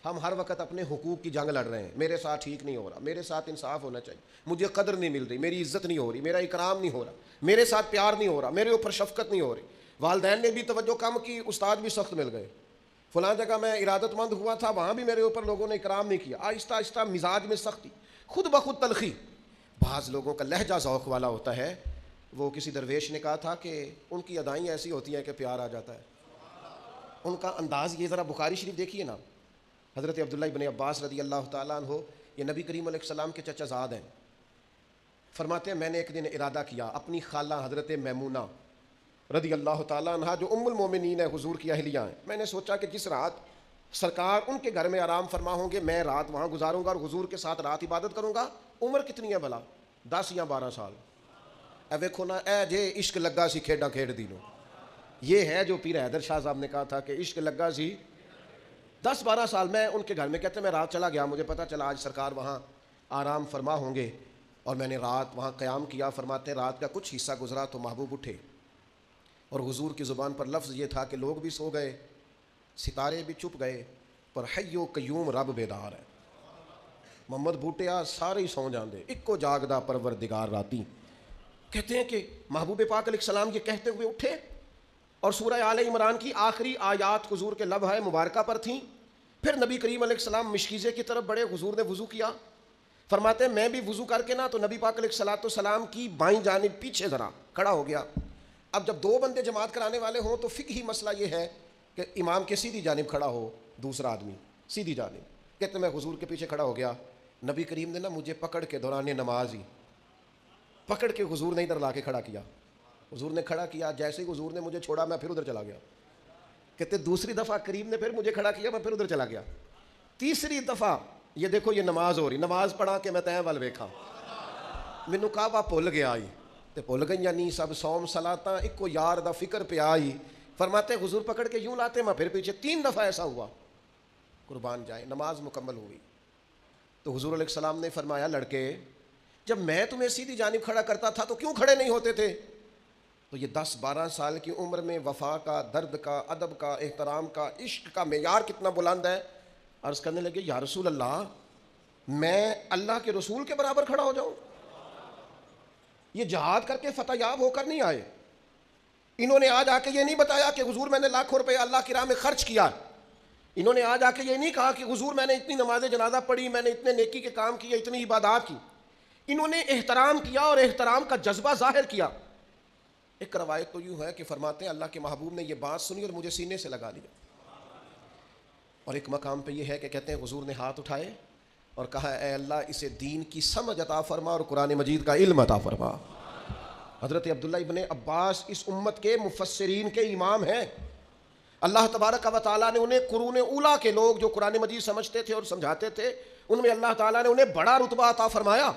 ہم ہر وقت اپنے حقوق کی جنگ لڑ رہے ہیں، میرے ساتھ ٹھیک نہیں ہو رہا، میرے ساتھ انصاف ہونا چاہیے، مجھے قدر نہیں مل رہی، میری عزت نہیں ہو رہی، میرا اکرام نہیں ہو رہا، میرے ساتھ پیار نہیں ہو رہا، میرے اوپر شفقت نہیں ہو رہی۔ والدین نے بھی توجہ کم کی، استاد بھی سخت مل گئے، فلاں جگہ میں ارادت مند ہوا تھا وہاں بھی میرے اوپر لوگوں نے اکرام نہیں کیا، آہستہ آہستہ مزاج میں سختی، خود بخود تلخی۔ بعض لوگوں کا لہجہ ذوق والا ہوتا ہے، وہ کسی درویش نے کہا تھا کہ ان کی ادائیں ایسی ہوتی ہیں کہ پیار آ جاتا ہے، ان کا انداز۔ یہ ذرا بخاری شریف دیکھیے نا، حضرت عبداللہ ابن عباس رضی اللہ تعالیٰ عنہ، یہ نبی کریم علیہ السلام کے چچا زاد ہیں، فرماتے ہیں میں نے ایک دن ارادہ کیا، اپنی خالہ حضرت میمونہ رضی اللہ تعالیٰ عنہ جو ام المومنین ہے، حضور کی اہلیہ ہیں، میں نے سوچا کہ جس رات سرکار ان کے گھر میں آرام فرما ہوں گے میں رات وہاں گزاروں گا اور حضور کے ساتھ رات عبادت کروں گا۔ عمر کتنی ہے بھلا؟ 10 یا 12 سال۔ اے ویکھو نا، اے جے عشق لگا سی کھیڈاں کھیڈ دی نو، یہ ہے جو پیر حیدر شاہ صاحب نے کہا تھا کہ عشق لگا سی 10-12 سال۔ میں ان کے گھر میں، کہتے ہیں میں رات چلا گیا، مجھے پتہ چلا آج سرکار وہاں آرام فرما ہوں گے، اور میں نے رات وہاں قیام کیا۔ فرماتے ہیں رات کا کچھ حصہ گزرا تو محبوب اٹھے، اور حضور کی زبان پر لفظ یہ تھا کہ لوگ بھی سو گئے، ستارے بھی چھپ گئے، پر حی و قیوم رب بیدار ہے۔ محمد بوٹیا سارے ہی سو جاندے، اکو جاگدا پروردگار راتی۔ کہتے ہیں کہ محبوب پاک علیہ السلام یہ کہتے ہوئے اٹھے، اور سورہ آل عمران کی آخری آیات حضور کے لبہ مبارکہ پر تھیں۔ پھر نبی کریم علیہ السلام مشکیزے کی طرف بڑھے، حضور نے وضو کیا۔ فرماتے ہیں میں بھی وضو کر کے نا تو نبی پاک علیہ السلام کی بائیں جانب پیچھے ذرا کھڑا ہو گیا۔ اب جب 2 بندے جماعت کرانے والے ہوں تو فقہی مسئلہ یہ ہے کہ امام کے سیدھی جانب کھڑا ہو دوسرا آدمی سیدھی جانب۔ کہتے میں حضور کے پیچھے کھڑا ہو گیا، نبی کریم نے نا مجھے پکڑ کے دوران نماز ہی پکڑ کے حضور نے ادھر لا کے کھڑا کیا۔ حضور نے کھڑا کیا، جیسے ہی حضور نے مجھے چھوڑا میں پھر ادھر چلا گیا۔ کہتے دوسری دفعہ کریم نے پھر مجھے کھڑا کیا، میں پھر ادھر چلا گیا۔ تیسری دفعہ یہ دیکھو یہ نماز ہو رہی، نماز پڑھا کے میں تیں ول ویکھا، مینوں کعبہ بھول گیا آئی تے بھول گئیاں نہیں سب صوم صلاتاں، اکو یار دا فکر پہ آئی۔ فرماتے حضور پکڑ کے یوں لاتے، میں پھر پیچھے 3 دفعہ ایسا ہوا، قربان جائیں نماز مکمل ہوئی۔ تو حضور علیہ السلام نے فرمایا لڑکے جب میں تمہیں سیدھی جانب کھڑا کرتا تھا تو کیوں کھڑے نہیں ہوتے تھے؟ تو یہ 10-12 سال کی عمر میں وفا کا، درد کا، ادب کا، احترام کا، عشق کا معیار کتنا بلند ہے۔ عرض کرنے لگے یا رسول اللہ میں اللہ کے رسول کے برابر کھڑا ہو جاؤں؟ یہ جہاد کر کے فتح یاب ہو کر نہیں آئے، انہوں نے آج آ کے یہ نہیں بتایا کہ حضور میں نے لاکھوں روپے اللہ کی راہ میں خرچ کیا، انہوں نے آج آ کے یہ نہیں کہا کہ حضور میں نے اتنی نماز جنازہ پڑھی، میں نے اتنے نیکی کے کام کیے، اتنی عبادات کی۔ انہوں نے احترام کیا اور احترام کا جذبہ ظاہر کیا۔ ایک روایت تو یوں ہے کہ فرماتے ہیں اللہ کے محبوب نے یہ بات سنی اور مجھے سینے سے لگا لیا، اور ایک مقام پہ یہ ہے کہ کہتے ہیں حضور نے ہاتھ اٹھائے اور کہا اے اللہ اسے دین کی سمجھ عطا فرما اور قرآن مجید کا علم عطا فرما۔ حضرت عبداللہ ابن عباس اس امت کے مفسرین کے امام ہیں، اللہ تبارک و تعالیٰ نے انہیں قرون اولیٰ کے لوگ جو قرآن مجید سمجھتے تھے اور سمجھاتے تھے، ان میں اللہ تعالیٰ نے انہیں بڑا رتبہ عطا فرمایا۔